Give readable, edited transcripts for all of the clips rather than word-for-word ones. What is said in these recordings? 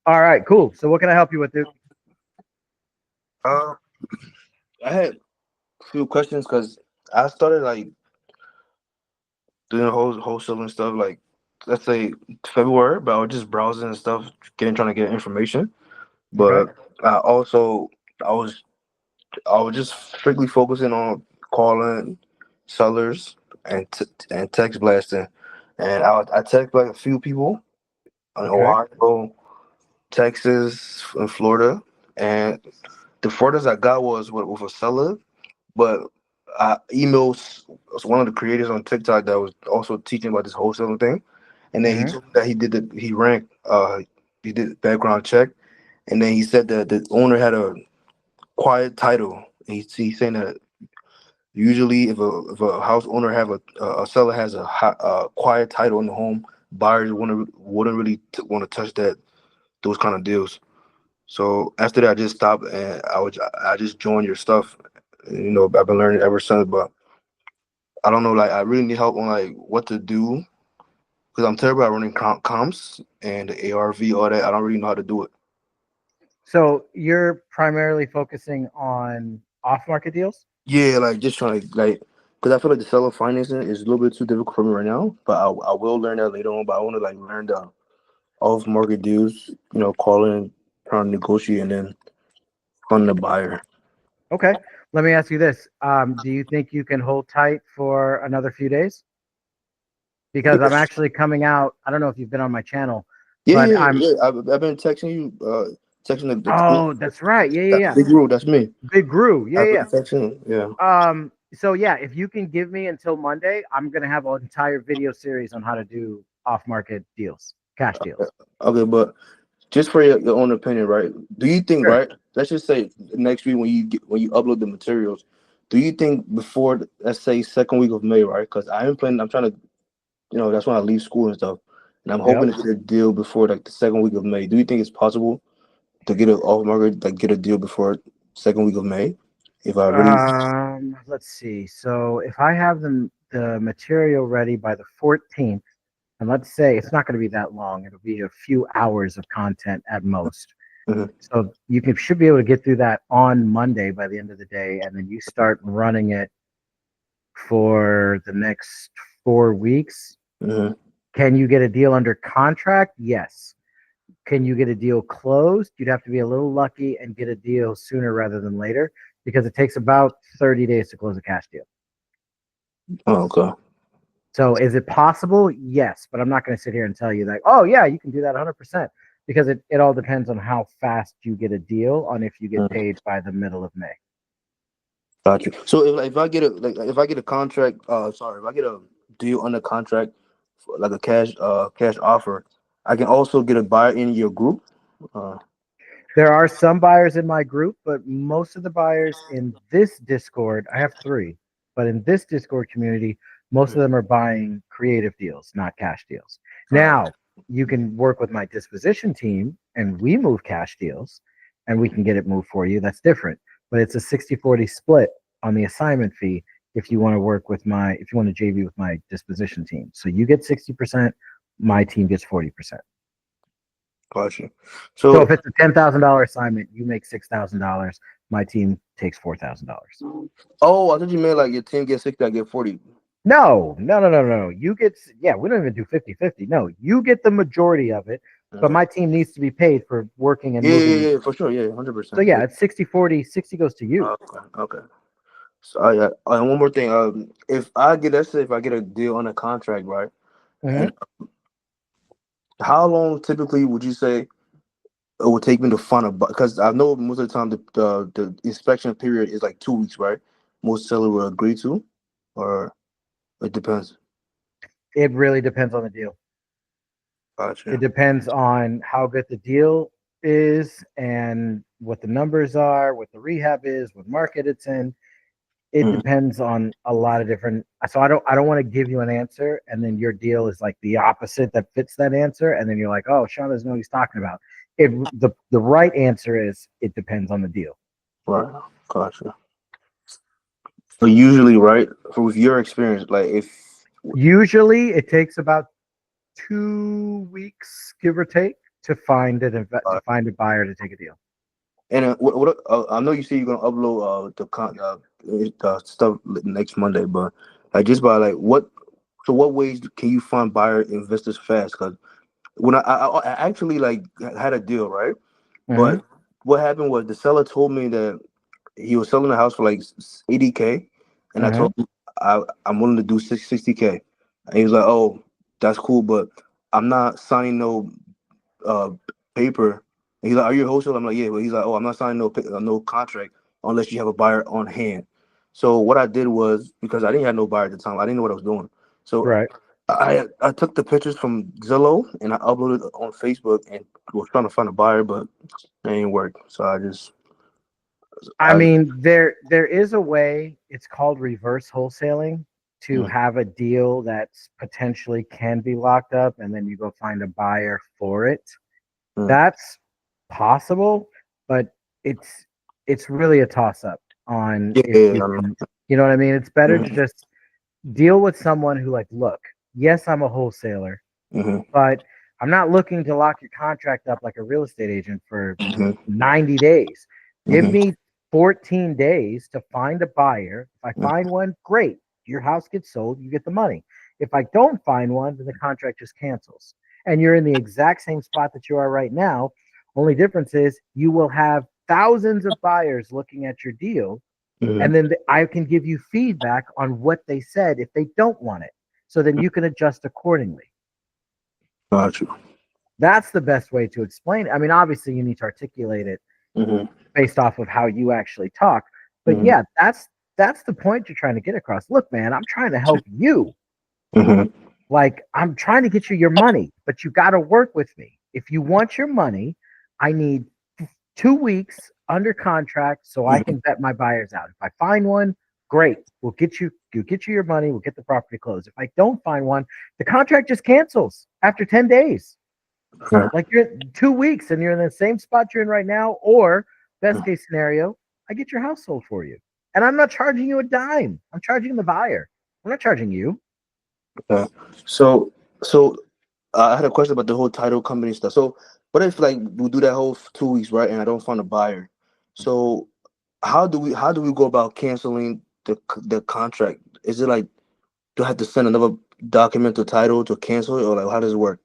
All right, cool. So what can I help you with, dude? Uh, I had a few questions because I started like doing wholesaling stuff like let's say February, but I was just browsing and stuff, trying to get information. Okay. But I also I was I was just strictly focusing on calling sellers and text blasting, and I text like a few people in Okay. Ohio, Texas, and Florida, and the furthest I got was with a seller, but I emailed one of the creators on TikTok that was also teaching about this wholesaling thing, and then he Hmm. told me that he did background check, and then he said that the owner had a quiet title. He's saying that usually if a house owner have a seller has a quiet title in the home, buyers wouldn't really want to touch those kind of deals. So after that, I just stopped and I just joined your stuff. You know, I've been learning ever since, but I don't know. Like, I really need help on like what to do because I'm terrible at running comps and the ARV, all that. I don't really know how to do it. So you're primarily focusing on off-market deals? Yeah, like just trying to like because I feel like the seller financing is a little bit too difficult for me right now. But I will learn that later on. But I want to like learn the off market deals. You know, calling, trying to negotiate, and then fund the buyer. Okay. Let me ask you this. Do you think you can hold tight for another few days? Because I'm Yes. actually coming out. I don't know if you've been on my channel, Yeah, but yeah, I'm. yeah. I've been texting you, texting the group. Oh, that's right. Yeah, yeah, That yeah. big group. That's me. Big Gru. Yeah, I've been yeah. texting. Yeah. So yeah, if you can give me until Monday, I'm gonna have an entire video series on how to do off-market deals, cash deals. Okay, but just for your own opinion, right? Do you think, Sure. right? Let's just say next week when you upload the materials, do you think before let's say second week of May, right? Because I am planning. I'm trying to, that's when I leave school and stuff, and I'm hoping Yep. to get a deal before like the second week of May. Do you think it's possible to get an off market, like get a deal before second week of May? If I really, Let's see. So if I have the material ready by the 14th, and let's say it's not going to be that long, it'll be a few hours of content at most. Mhm. So should be able to get through that on Monday by the end of the day, and then you start running it for the next 4 weeks. Mhm. Can you get a deal under contract? Yes. Can you get a deal closed? You'd have to be a little lucky and get a deal sooner rather than later because it takes about 30 days to close a cash deal. Oh, okay. So is it possible? Yes, but I'm not going to sit here and tell you that, oh, yeah, you can do that 100% because it all depends on how fast you get a deal on if you get Mhm. paid by the middle of May. Got you. So if I get if I get a contract, sorry, if I get a deal under contract, for like a cash offer, I can also get a buyer in your group. Uh, There are some buyers in my group, but most of the buyers in this Discord, I have three, but in this Discord community, most of them are buying creative deals, not cash deals. uh, Now, you can work with my disposition team and we move cash deals and we can get it moved for you. That's different, but it's a 60-40 split on the assignment fee if you want to if you want to JV with my disposition team. So you get 60%, my team gets 40%. got you. So if So, it's a $10,000 assignment, you make $6,000. My team takes $4,000. oh, I thought you meant like your team gets 60, I get 40. No, no, no, no, no. You get, yeah, we don't even do 50-50. No, you get the majority of it, but Okay. my team needs to be paid for working and Yeah, moving yeah, these. yeah, for sure. Yeah, So 100%. yeah, Yeah. it's 60-40. 60 goes to you. Okay, okay. So, and one more thing. If I get, let's say, if I get a deal on a contract, right? Hmm. And how long typically would you say it would take me to find a? Because I know most of the time the inspection period is like 2 weeks, right? Most seller will agree to, or it depends. It really depends on the deal. It Gotcha. depends on how good the deal is and what the numbers are, what the rehab is, what market it's in. It Mm. depends on a lot of different. So I don't want to give you an answer and then your deal is like the opposite that fits that answer and then you're like, oh, Sean doesn't know what he's talking about. The right answer is it depends on the deal. Right. Gotcha. But usually, right, with your experience, like if Usually it takes about 2 weeks, give or take, to find to find a buyer to take a deal. And I know you say you're gonna upload the stuff next Monday, but like just by like what ways can you find buyer investors fast? Because when I actually like had a deal, right? But what happened was the seller told me that he was selling the house for like 80K, and I told him I'm willing to do 60K, and he was like, "Oh, that's cool, but I'm not signing no paper." And he's like, "Are you a wholesaler?" I'm like, "Yeah," but he's like, "Oh, I'm not signing no contract unless you have a buyer on hand." So what I did was, because I didn't have no buyer at the time, I didn't know what I was doing. So Right. I took the pictures from Zillow and I uploaded it on Facebook and was trying to find a buyer, but it ain't work. So I mean, there is a way. It's called reverse wholesaling to mm, have a deal that's potentially can be locked up, and then you go find a buyer for it. mm, That's possible, but it's really a toss up on yeah, if yeah, you I know. can. You know what I mean? It's better to Mhm, just deal with someone who like, look, yes, I'm a wholesaler, mhm, but I'm not looking to lock your contract up like a real estate agent for mhm, 90 days. Give mhm, me 14 days to find a buyer. If I mhm, find one, great. Your house gets sold, you get the money. If I don't find one, then the contract just cancels. And you're in the exact same spot that you are right now. Only difference is you will have thousands of buyers looking at your deal, mhm. and then I can give you feedback on what they said if they don't want it. So then you can adjust accordingly. Got you. That's the best way to explain it. I mean, obviously, you need to articulate it Mhm, based off of how you actually talk. But mhm, yeah, that's the point you're trying to get across. Look, man, I'm trying to help you. mhm, Like I'm trying to get you your money, but you got to work with me. If you want your money, I need 2 weeks under contract so I mhm. can vet my buyers out. If I find one, great. We'll get you your money. We'll get the property closed. If I don't find one, the contract just cancels after 10 days. Okay. Like you're 2 weeks and you're in the same spot you're in right now, or best case scenario, I get your house sold for you. And I'm not charging you a dime. I'm charging the buyer. I'm not charging you. Okay. So, so I had a question about the whole title company stuff. So, what if like we do that whole 2 weeks, right, and I don't find a buyer? So, how do we go about canceling the contract? Is it like do I have to send another document to title to cancel it, or like how does it work?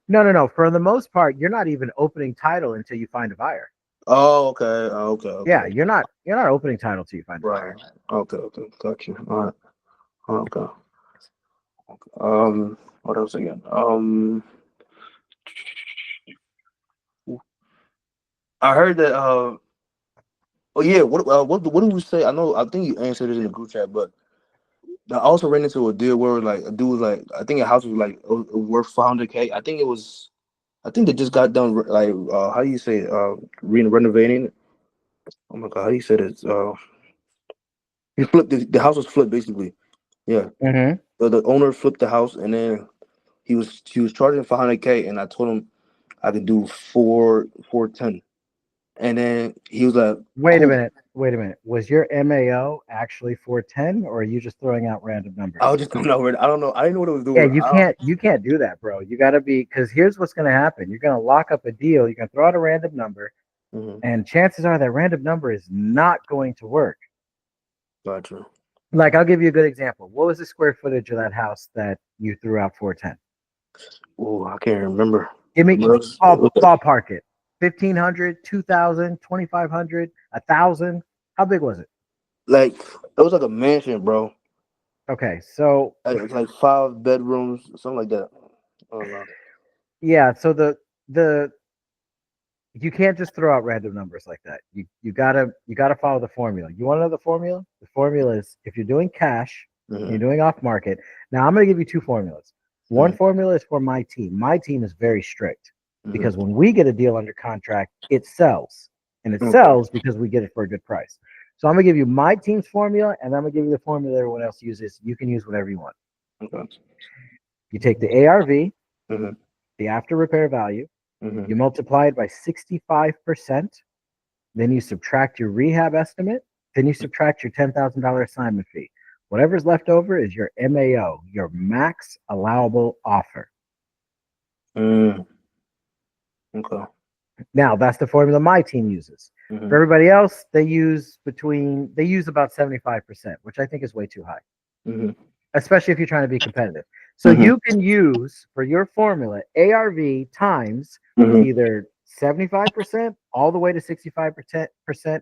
No, no, no. For the most part, you're not even opening title until you find a buyer. Oh, okay. Okay. Yeah, Okay. you're not opening title till you find a Right. buyer. Okay. Okay. Got you. All right. Okay. What else again? I heard that. Oh yeah. What do we say? I know. I think you answered it in the group chat, but I also ran into a deal where like a dude was like, I think a house was like worth 400K. I think it was. I think they just got done like how do you say renovating. Oh my god, how do you say this? He flipped the house was flipped basically. Yeah. Mm-hmm. So the owner flipped the house and then he was charging 400K and I told him I could do 410. And then he was like, Wait a cool. minute. Wait a minute. Was your MAO actually 410, or are you just throwing out random I numbers? was just going over it. I don't know. I didn't know what I was Yeah, doing. you can't do that, bro. You got to be, because here's what's going to happen. You're going to lock up a deal. You're going to throw out a random number, Mm-hmm. and chances are that random number is not going to work. Gotcha. Like, I'll give you a good example. What was the square footage of that house that you threw out 410? Oh, I can't remember. Give me It was ballpark it. 1,500, 2,000, 2,500, 1,000. How big was it? like it was like a mansion, bro. Okay, so Like, it was like 5 bedrooms, something like that. I don't know. yeah, so the you can't just throw out random numbers like that. You gotta follow the formula. You want to know the formula? The formula is if you're doing cash and Mm-hmm. you're doing off market. Now I'm gonna give you two formulas. One Mm-hmm. formula is for my team. My team is very strict Mm-hmm. because when we get a deal under contract, it sells. And it Okay. sells because we get it for a good price. So I'm gonna give you my team's formula and I'm gonna give you the formula everyone else uses. You can use whatever you want. Okay. You take the ARV, Mm-hmm. the after repair value, Mm-hmm. you multiply it by 65%. Then you subtract your rehab estimate. Then you subtract your $10,000 assignment fee. Whatever's left over is your MAO, your max allowable offer. Mm. Okay. Now, that's the formula my team uses. Mm-hmm. For everybody else, they use about 75%, which I think is way too high, Mm-hmm. especially if you're trying to be competitive. So Mm-hmm. you can use for your formula ARV times Mm-hmm. either 75% all the way to 65%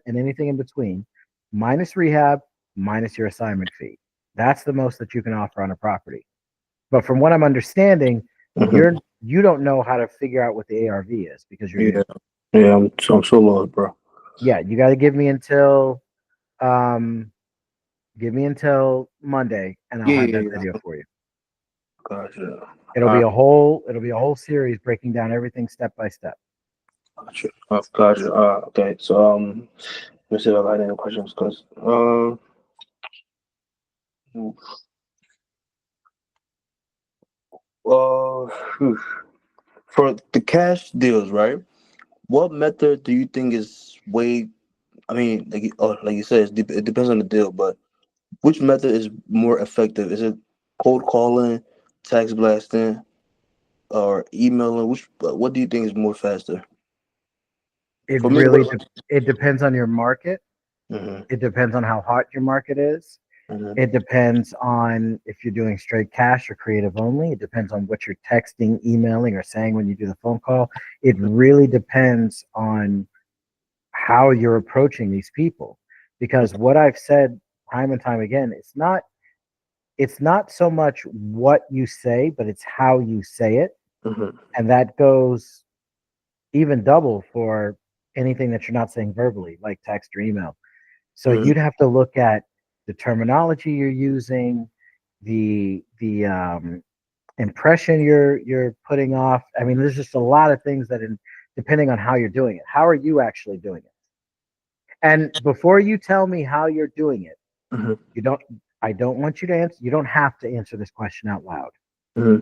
and anything in between, minus rehab, minus your assignment fee. That's the most that you can offer on a property. But from what I'm understanding, Mm-hmm. you don't know how to figure out what the ARV is because you're Yeah. new. Yeah. I'm so lost, bro. Yeah, you got to um give me until Monday and I'll Yeah. have Yeah. that Yeah. video for you. Gotcha. It'll be a whole series breaking down everything step by step. Gotcha. Gotcha. Okay. So let me see if I got any questions. Cause phew. For the cash deals, right? What method do you think is way? I mean, like you said, it depends on the deal, but which method is more effective? Is it cold calling, text blasting, or emailing? What do you think is more faster? It For me, really it depends on your market. hmm It depends on how hot your market is. hmm It depends on if you're doing straight cash or creative only. It depends on what you're texting, emailing, or saying when you do the phone call. It really depends on how you're approaching these people. Because what I've said time and time again, it's not so much what you say, but it's how you say it. hmm And that goes even double for anything that you're not saying verbally, like text or email. So hmm you'd have to look at the terminology you're using, the impression you're putting off. I mean, there's just a lot of things depending on how you're doing it. How are you actually doing it? And before you tell me how you're doing it, hmm you don't. I don't want you to answer. You don't have to answer this question out loud, hmm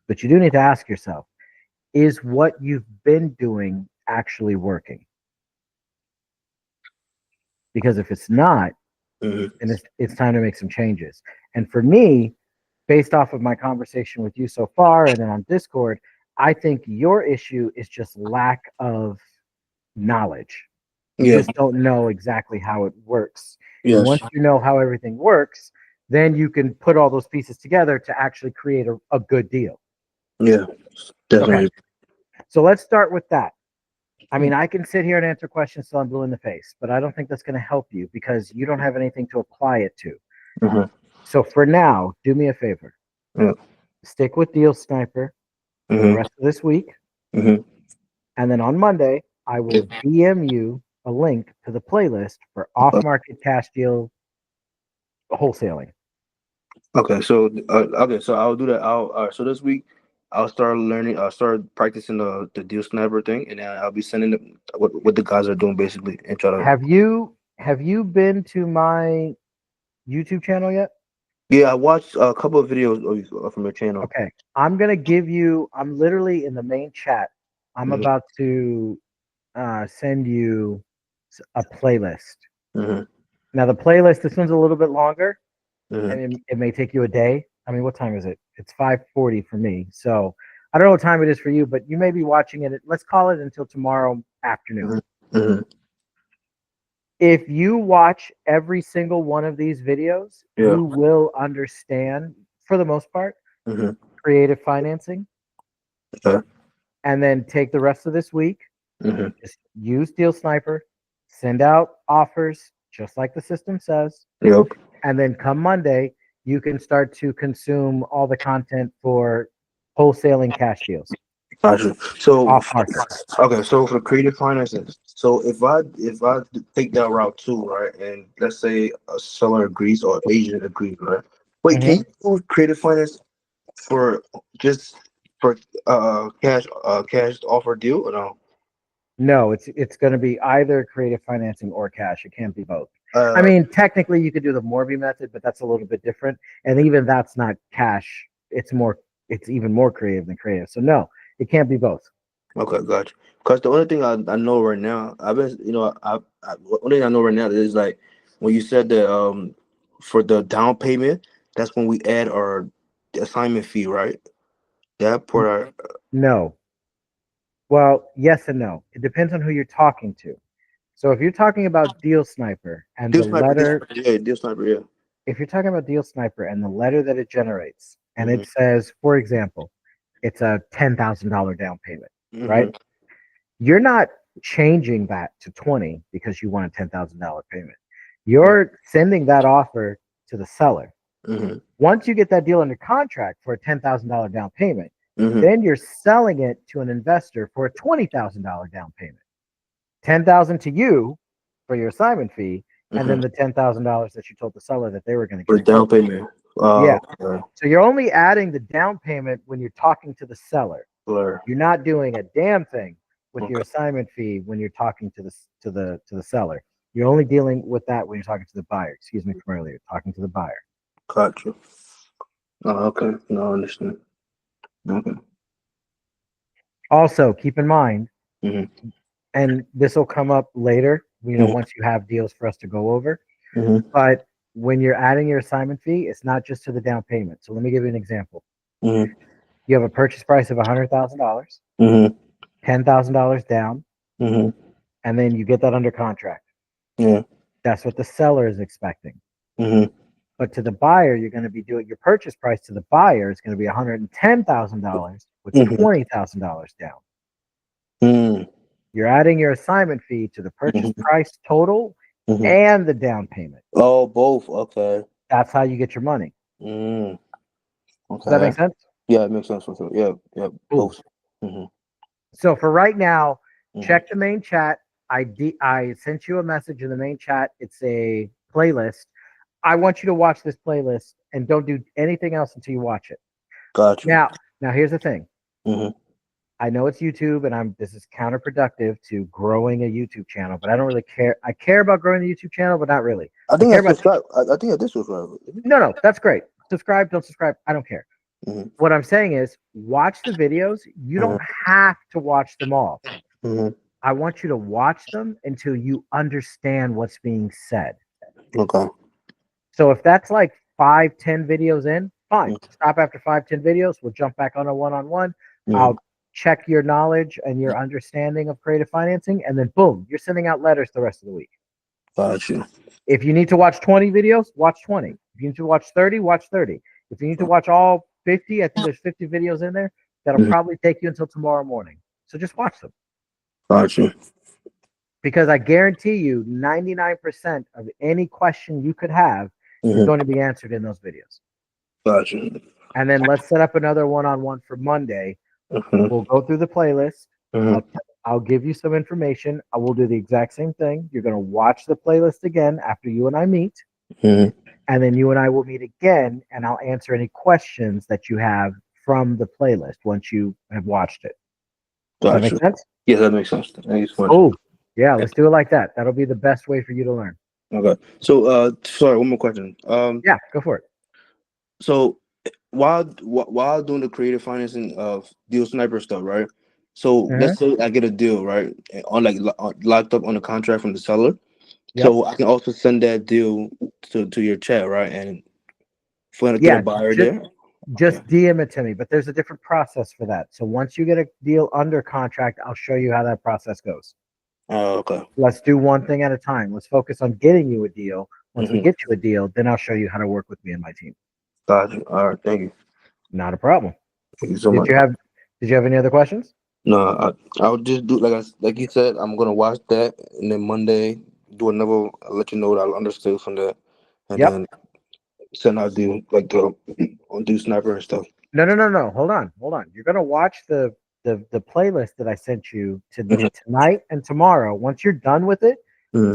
but you do need to ask yourself: is what you've been doing actually working? Because if it's not, hmm then it's time to make some changes. And for me, based off of my conversation with you so far and then on Discord, I think your issue is just lack of knowledge. You Yeah. just don't know exactly how it works. And Yes. once you know how everything works, then you can put all those pieces together to actually create a good deal. Yeah. Okay. Definitely. So let's start with that. I mean, I can sit here and answer questions till I'm blue in the face, but I don't think that's going to help you because you don't have anything to apply it to. hmm So for now, do me a favor. Yeah. Stick with DealSniper for the hmm rest of this week. hmm And then on Monday, I Yeah. will DM you a link to the playlist for off market cash deal wholesaling. So I'll do that. So this week I'll start learning. I'll start practicing the deal sniper thing, and then I'll be sending it what the guys are doing basically, and try to. Have you been to my YouTube channel yet? Yeah, I watched a couple of videos from your channel. Okay. I'm literally in the main chat. I'm hmm about to send you a playlist. hmm Now, the playlist, this one's a little bit longer hmm and it may take you a day. I mean, what time is it? It's 5:40 for me. So I don't know what time it is for you, but you may be watching it. Let's call it until tomorrow afternoon. hmm hmm If you watch every single one of these videos, Yeah. you will understand, for the most part, hmm creative financing. Okay. And then take the rest of this week, hmm just use DealSniper, send out offers just like the system says, Yep. and then come Monday, you can start to consume all the content for wholesaling cash deals Gotcha. So off market. okay, so for creative finances, so if I take that route too, right, and let's say a seller agrees or agent agrees, right? Wait, can Hmm. you do creative finance for just for cash offer deal or no? No, it's going to be either creative financing or cash. It can't be both. I Uh, mean, technically, you could do the Morby method, but that's a little bit different. And even that's not cash. It's even more creative than creative. So no, it can't be both. okay, gotcha. Because the only thing I know right now, I've been, only thing I know right now is like when you said that for the down payment, that's when we add our assignment fee, right? That part, No, Well, yes and no. It depends on who you're talking to. So if you're talking about DealSniper and the letter, Deal Sniper, yeah. if you're talking about DealSniper and the letter that it generates, and Mm-hmm. it says, for example, it's a $10,000 down payment, right? Mm-hmm. You're not changing that to 20 because you want a $10,000 payment. You're sending that offer to the seller. Mm-hmm. Once you get that deal under contract for a $10,000 down payment, Mm-hmm. then you're selling it to an investor for a $20,000 down payment. 10,000 to you for your assignment fee, and then Mm-hmm. the $10,000 that you told the seller that they were going to For get the in down total. payment. Yeah. Okay. So you're only adding the down payment when you're talking to the seller. Blur. You're not doing a damn thing with your Okay. assignment fee when you're talking to the seller. You're only dealing with that when you're talking to the buyer. Excuse me from earlier. Talking to the buyer. Gotcha. Oh, okay. No, I understand. Okay. Also, keep in mind, Mm-hmm. and this will come up later, Mm-hmm. once you have deals for us to go over. Mm-hmm. But when you're adding your assignment fee, it's not just to the down payment. So let me give you an example. Mm-hmm. You have a purchase price of $100,000, Mm-hmm. $10,000 down, Mm-hmm. and then you get that under contract. Yeah. That's what the seller is expecting. Mm-hmm. But to the buyer, you're going to be doing your purchase price to the buyer is going to be $110,000 with Mm-hmm. $20,000 down. Mm-hmm. You're adding your assignment fee to the purchase price total Mm-hmm. and the down payment. Oh, both. Okay. That's how you get your money. Mm. Does that make Okay. sense? Yeah, it makes sense. Yeah. Yeah. Cool. Both. Mm-hmm. So for right now, Mm-hmm. check the main chat. I sent you a message in the main chat. It's a playlist. I want you to watch this playlist and don't do anything else until you watch it. Gotcha. Now here's the thing. Mm-hmm. I know it's YouTube, and this is counterproductive to growing a YouTube channel, but I don't really care. I care about growing the YouTube channel, but not really. I think I care about subscribe. I think I did subscribe. no, that's great. Subscribe, don't subscribe. I don't care. Mm-hmm. What I'm saying is, watch the videos. You don't have to watch them all. Mm-hmm. I want you to watch them until you understand what's being said. Okay. So if that's like 5-10 videos in, fine. Stop after 5-10 videos. We'll jump back on a one-on-one. Mm-hmm. I'll check your knowledge and your understanding of creative financing, and then boom, you're sending out letters the rest of the week. Gotcha. If you need to watch 20 videos, watch 20. If you need to watch 30, watch 30. If you need to watch all 50, I think there's 50 videos in there. That'll probably take you until tomorrow morning. So just watch them. Gotcha. Because I guarantee you 99% of any question you could have is going to be answered in those videos. Gotcha. And then let's set up another one-on-one for Monday. We'll go through the playlist. I'll give you some information. I will do the exact same thing. You're going to watch the playlist again after you and I meet. And then you and I will meet again, and I'll answer any questions that you have from the playlist once you have watched it. Does that make sense? Yeah, that makes sense. Thank you so much. Oh, yeah, let's do it like that. That'll be the best way for you to learn. Okay. So, sorry, one more question. Yeah, go for it. So, while doing the creative financing of DealSniper stuff, right? So let's say I get a deal, right, on locked up on a contract from the seller. Yep. So I can also send that deal to your chat, right, and get a buyer there. Just DM it to me, but there's a different process for that. So once you get a deal under contract, I'll show you how that process goes. Oh, okay. Let's do one thing at a time. Let's focus on getting you a deal. Once we get you a deal, then I'll show you how to work with me and my team. Gotcha. All right. Thank you. Not a problem. Thank you so much. Did you have any other questions? No, I'll just do like you said. I'm gonna watch that, and then Monday do another. I'll let you know what I understood from that, and then send out do Sniper and stuff. No. Hold on. You're gonna watch the playlist that I sent you tonight and tomorrow. Once you're done with it,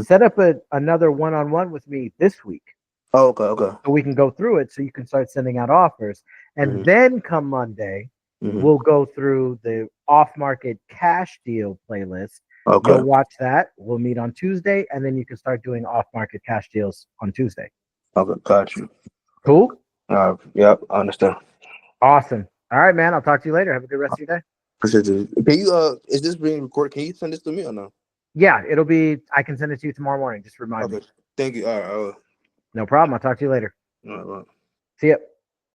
set up another one-on-one with me this week. Oh, okay. So we can go through it, so you can start sending out offers, and then come Monday, we'll go through the off-market cash deal playlist. Okay. You'll watch that. We'll meet on Tuesday, and then you can start doing off-market cash deals on Tuesday. Okay, got you. Cool? Yep, I understand. Awesome. All right, man. I'll talk to you later. Have a good rest of your day. Appreciate it. Can you is this being recorded? Can you send this to me or no? Yeah, I can send it to you tomorrow morning. Just remind me. Thank you. All right. No problem. I'll talk to you later. All right. See ya.